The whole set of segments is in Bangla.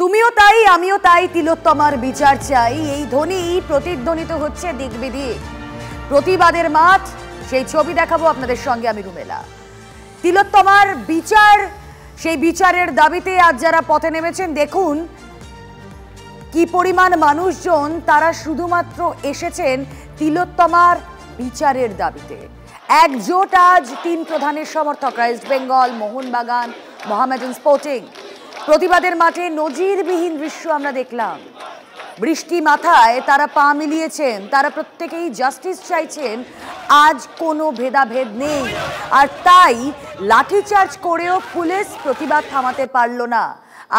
তুমিও তাই আমিও তাই, তিলোত্তমার বিচার চাই, এই ধ্বনি প্রতিধ্বনিত হচ্ছে দিকবিদিক। প্রতিবাদের মাঠ, সেই ছবি দেখাবো আপনাদের সঙ্গে আমি রুমেলা। তিলোত্তমার বিচার, সেই বিচারের দাবিতে আজ যারা পথে নেমেছেন, দেখুন কি পরিমাণ মানুষজন, তারা শুধুমাত্র এসেছেন তিলোত্তমার বিচারের দাবিতে। একজোট আজ তিন প্রধানের সমর্থকরা, ইস্ট বেঙ্গল, মোহনবাগান, মোহামেডান স্পোর্টিং। প্রতিবাদের মাঠে নজিরবিহীন দৃশ্য আমরা দেখলাম। বৃষ্টি মাথায় তারা পা মিলিয়েছেন, তারা প্রত্যেকেই জাস্টিস চাইছেন। আজ কোনো ভেদাভেদ নেই, আর তাই লাঠিচার্জ করেও পুলিশ প্রতিবাদ থামাতে পারল না।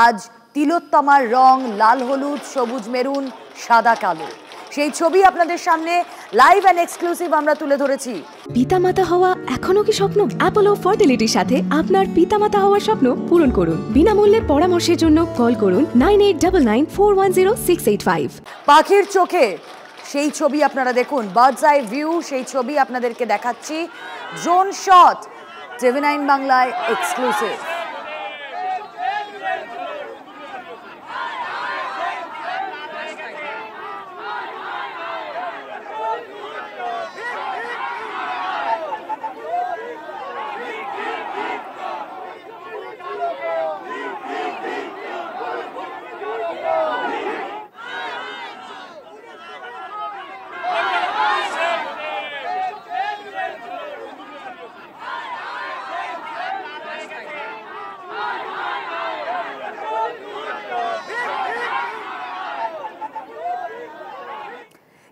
আজ তিলোত্তমার রং লাল, হলুদ, সবুজ, মেরুন, সাদা, কালো। সেই ছবি আপনাদের সামনে লাইভ এন্ড এক্সক্লুসিভ আমরা তুলে ধরেছি। পিতামাতা হওয়া এখনো কি স্বপ্ন? অ্যাপোলো ফার্টিলিটির সাথে আপনার পিতামাতা হওয়ার স্বপ্ন পূরণ করুন। বিনামূল্যে পরামর্শের জন্য কল করুন 9899410685। পাখির চোখে সেই ছবি আপনারা দেখুন, বার্ডস আই ভিউ, সেই ছবি আপনাদেরকে দেখাচ্ছি। ড্রোন শট, TV9 বাংলায় এক্সক্লুসিভ।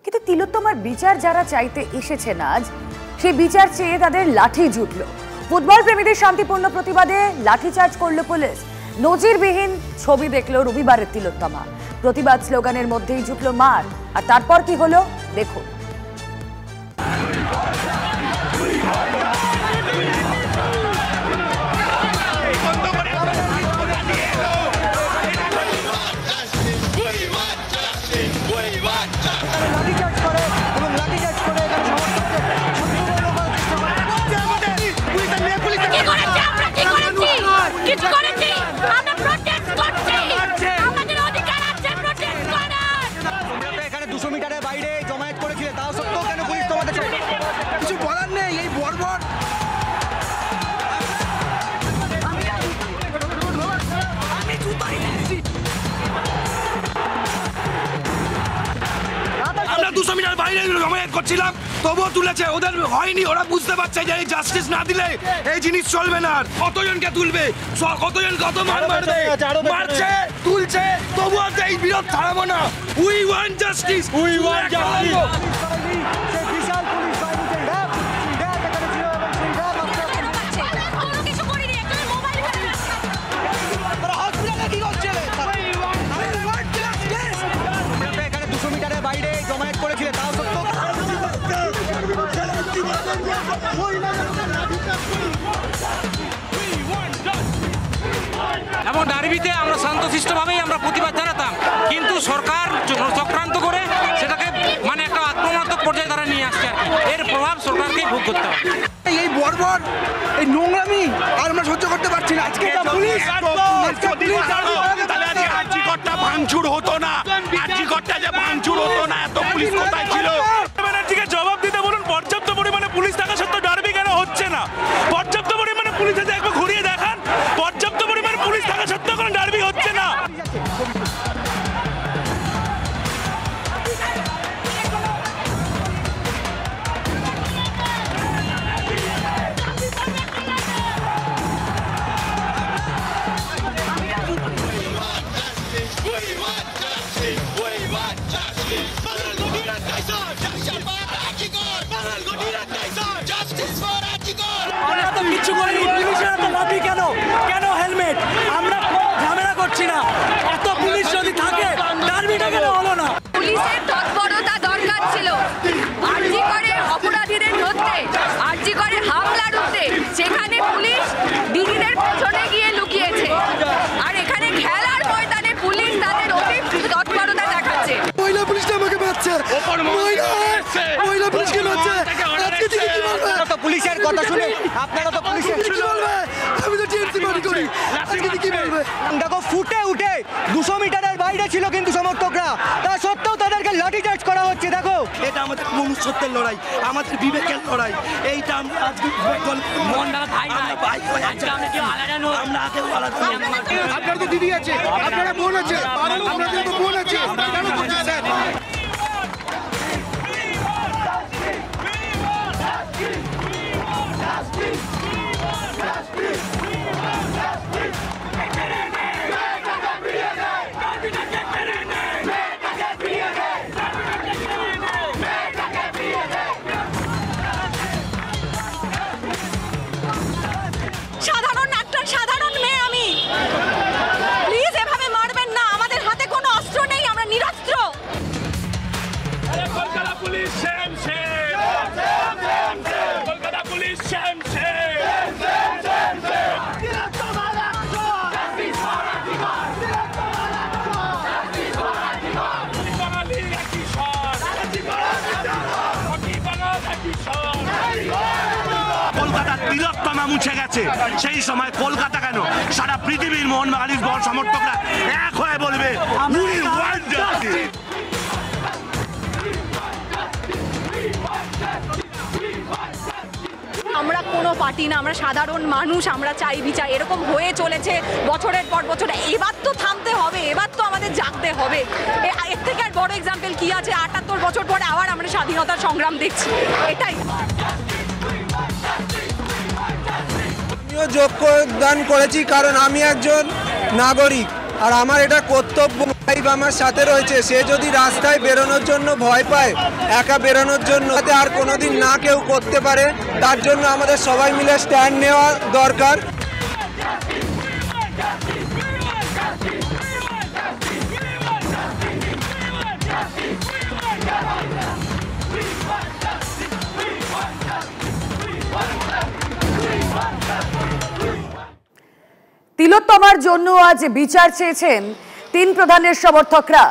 কিন্তু তিলোত্তমার বিচার যারা চাইতে এসেছেন আজ, সেই বিচার চেয়ে তাদের লাঠি জুটল। ফুটবল প্রেমীদের শান্তিপূর্ণ প্রতিবাদে লাঠিচার্জ করল পুলিশ। নজিরবিহীন ছবি দেখলো রবিবারের তিলোত্তমা। প্রতিবাদ স্লোগানের মধ্যেই জুটল মার, আর তারপর কি হলো দেখুন। আমরা 200 মিটার বাইরে জমায়েত করছিলাম, তবুও তুলেছে। ওদের হয়নি, ওরা বুঝতে পারছে যে এই জাস্টিস না দিলে এই জিনিস চলবে না। কতজনকে তুলবে, কতজন কত মার মারবে, মারছে তুলছে, তবুও এই বিরোধ থামাবো না। We want justice, we want justice. এবং ডার্বিতে আমরা শান্তশিষ্টভাবেই আমরা প্রতিবাদ জানাতাম, কিন্তু সরকার চক্রান্ত করে সেটাকে মানে একটা আক্রমণাত্মক পর্যায়ে তারা নিয়ে আসছে। এর প্রভাব সরকারকেই ভোগ করতে হবে। এই বর্বর, এই নোংরামি আর আমরা সহ্য করতে পারছি না। আজকে আর্জিকরটা ভাঙচুর হতো না, আর্জিকরটা যে ভাঙচুর হতো না, এত পুলিশ কোথায় ছিল? ব্যানার্জিকে জবাব দিতে বলুন, পর্যাপ্ত পরিমাণে পুলিশ থাকা সত্ত্বেও ডার্বি কেন হচ্ছে না? পর্যাপ্ত পরিমাণে পুলিশ আছে, একবার ঘুরিয়ে দেখান। পর্যাপ্ত পরিমাণে পুলিশ থাকা সত্ত্বেও কোনো ডার্বি হচ্ছে না। কিছু করিনি, পুলিশের এত লাঠি কেন? কেন হেলমেট? আমরা ঝামেলা করছি না। এত পুলিশ যদি থাকে ডার্বিটা কেন হলো না? পুলিশের তৎপরতা দরকার ছিল। আরজি করে অপরাধীদের ধরতে, আরজি করে হামলা রুখতে, সেখানে পুলিশ দিদিদের পেছনে গিয়ে লুকিয়েছে। আর এখানে খেলার ময়দানে পুলিশ তাদের অতি তৎপরতা দেখাচ্ছে। মহিলা পুলিশটা আমাকে মারছে, মহিলা পুলিশকে মারছে। আজকে থেকে কি বলবে? পুলিশের কথা শুনে আপনারা তো পুলিশের কি বলবে? আমি তো টিএমসি মারি করি, আজকে কি বলবে? দেখো ফুটে উঠে 200 মিটারের বাইরে ছিল কিন্তু সমর্থকরা, তা সত্ত্বেও তাদেরকে লাঠিচার্জ করা হচ্ছে। দেখো, এটা আমাদের মনুষ্যত্বের লড়াই, আমাদের বিবেকের লড়াই। এইটা আমরা আজকে আমরা আগেও আলাদা। আপনার তো দিদি আছে, আপনারা বোন আছে, আপনাদের তো বোন আছে, কেন করছেন? সাধারণ একটা সাধারণ মেয়ে আমি, প্লিজ এভাবে মারবেন না। আমাদের হাতে কোনো অস্ত্র নেই, আমরা নিরস্ত্র। কলকাতা পুলিশ শ্যাম শ্যাম, কলকাতা পুলিশ শ্যাম শ্যাম। কলকাতার তিলোত্তমা মুছে গেছে, সেই সময় কলকাতা কেন সারা পৃথিবীর মোহনবাগানের বড় সমর্থকরা এক হয়ে বলবে We want justice! আমরা কোনো পার্টি না, আমরা সাধারণ মানুষ, আমরা চাই বিচার। এরকম হয়ে চলেছে বছরের পর বছর, এবার তো থামতে হবে, এবার তো আমাদের জাগতে হবে। এর থেকে আর বড় এক্সাম্পল কি আছে? ৭৮ বছর পরে আবার আমরা স্বাধীনতার সংগ্রাম দেখছি, এটাই। আমিও যোগদান করেছি কারণ আমি একজন নাগরিক, আর আমার এটা কর্তব্য। আমার সাথে রয়েছে, সে যদি রাস্তায় বেরোনোর জন্য ভয় পায়, একা বেরোনোর জন্য, যাতে আর কোনোদিন না কেউ করতে পারে, তার জন্য আমাদের সবাই মিলে স্ট্যান্ড নেওয়া দরকার। তিলোত্তমার জন্য আজ বিচার চেয়েছেন 3 প্রধানের সমর্থকরা।